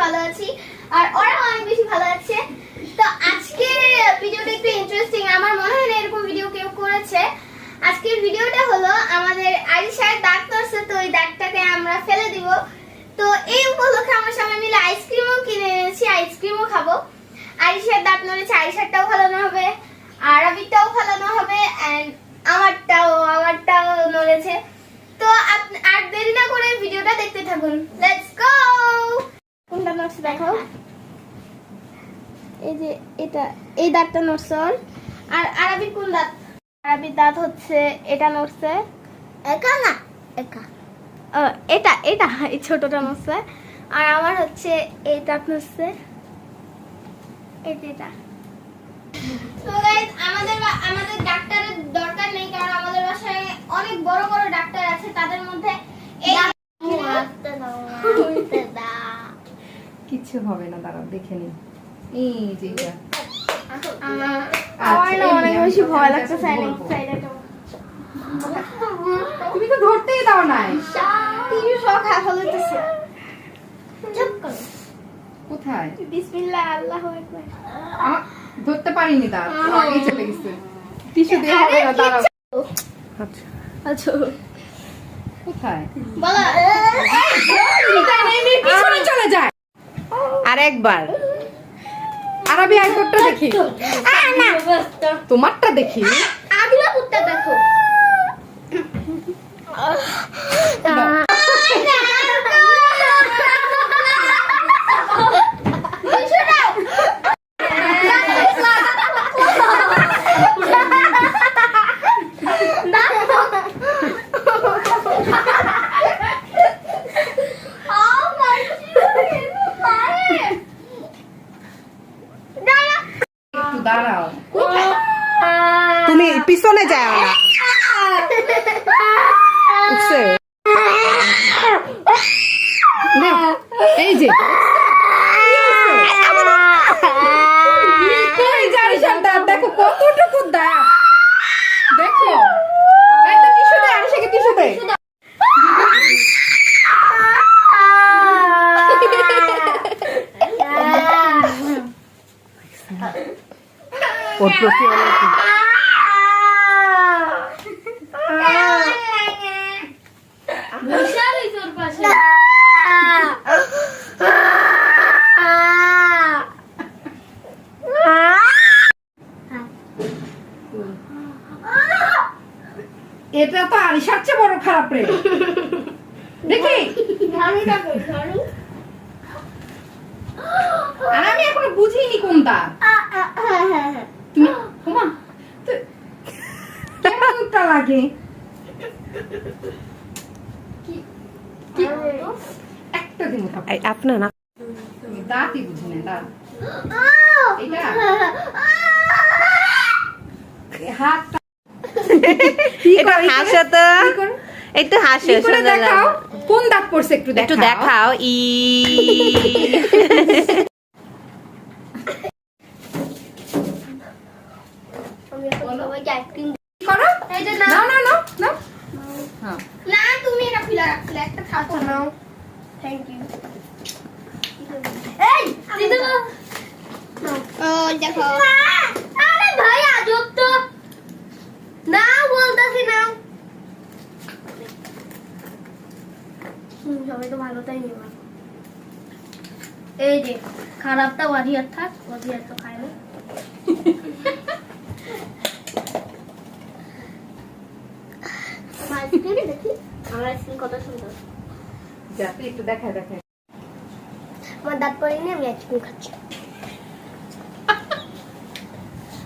ভালো আছি আর ওরাও অনেক বেশি ভালো আছে। তো আজকের ভিডিওটা একটু ইন্টারেস্টিং, আমার মনে হয় না এরকম ভিডিও কেউ করেছে। আজকের ভিডিওটা হলো আমাদের আরিশার দাঁত নড়ছে, তো ওই দাঁতটাকে আমরা ফেলে দিব। তো এই উপলক্ষে আমরা সবাই মিলে আইসক্রিমও কিনে এনেছি, আইসক্রিমও খাবো। আরিশার দাঁত নড়েছে, আরিশারটাও ফালানো হবে, আরবিরটাও ফালানো হবে, এন্ড আমারটাও নড়েছে। তো আর দেরি না করে ভিডিওটা দেখতে থাকুন, লেটস গো। কোনটা নড়ছে দেখো, এই যে এটা, এই দাঁতটা নড়ছে। আর আরবির কোন দাঁত? আরবির দাঁত হচ্ছে এটা নড়ছে, একা না একা, এটা এটা এই ছোটটা নড়ছে। আর আমার হচ্ছে এই দাঁত নড়ছে, এটা। তো গাইস আমাদের ডাক্তারের দরকার নেই, কারণ আমাদের বাসায় অনেক বড় বড় ডাক্তার আছে। তাদের মধ্যে কিছু হবে না, দাঁড়াও দেখে নিই। এই যে এটা আমার না অনেক বেশি ভয় লাগছে। তুমি তো ধরতেই দাও নাই। টিভি সব খাওয়া ফেলতেছে। চুপ করো। কোথায়? বিসমিল্লাহ, আল্লাহু আকবার। ধরতে পারিনি, দাঁত আগেই চলে গেছে। টিস্যু দিয়ে হবে না, দাঁড়াও। আচ্ছা আচ্ছা কোথায়? বলো। পিছনে চলে যায়। আরেকবার আরবি আইকনটা দেখি, না তোমারটা দেখি। আবিলা কুত্তা দেখো। একটু দাঁড়াও, তুমি পিছনে যাও না। উঠছে। এই যে দেখো কতটুকু দাঁত, দেখো। টিস্যু দে, আরিশাকে টিস্যু দে। ওর প্রতি অনেক এটা তো আরিশার চেয়ে বড় খারাপ রে। দেখি আর আমি এখনো বুঝিনি কোনটা। তুমি ওমা কেমনটা লাগে? একটা দিন আপনার না, তুমি দাঁতই বুঝি না। দাঁত এটা হাতটা একটু হাসো তো, একটু হাসো। দেখাও কোন দাঁত পড়ছে, একটু একটু দেখাও। ই না তুমি এটা খুলে রাখছিলে, একটা খাচ্ছ নাও। Thank you. এই দিদি ও দেখো। আরে ভাই আজব তো, না বলতাছি না। সবাই তো ভালোটাই নিবা। এই যে খারাপটা ওয়াদিয়ার থাক, ওয়াদিয়ার তো খায় না। দেখি আমার আইসক্রিম কত সুন্দর। যাতে একটু দেখায় দেখায়। আমার দাঁত পড়েনি, আমি আইসক্রিম খাচ্ছি।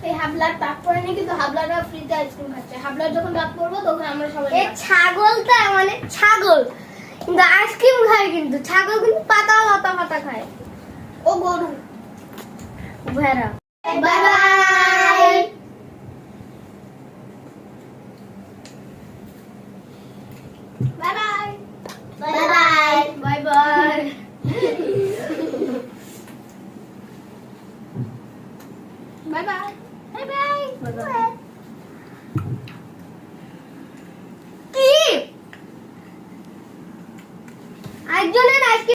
এই হাবলার দাঁত পড়েনি, কিন্তু হাবলারা ফ্রিতে আইসক্রিম খাচ্ছে। হাবলার যখন দাঁত পড়বো তখন আমরা সবাই। এই ছাগলটা মানে ছাগল কিন্তু আইসক্রিম খায়, কিন্তু ছাগল কিন্তু পাতা লতা পাতা খায়। ও গরু ভেড়া। Bye bye. Bye bye. Bye bye. Bye bye. Bye bye. Bye bye. Bye bye. কি? একজনের আইসক্রিম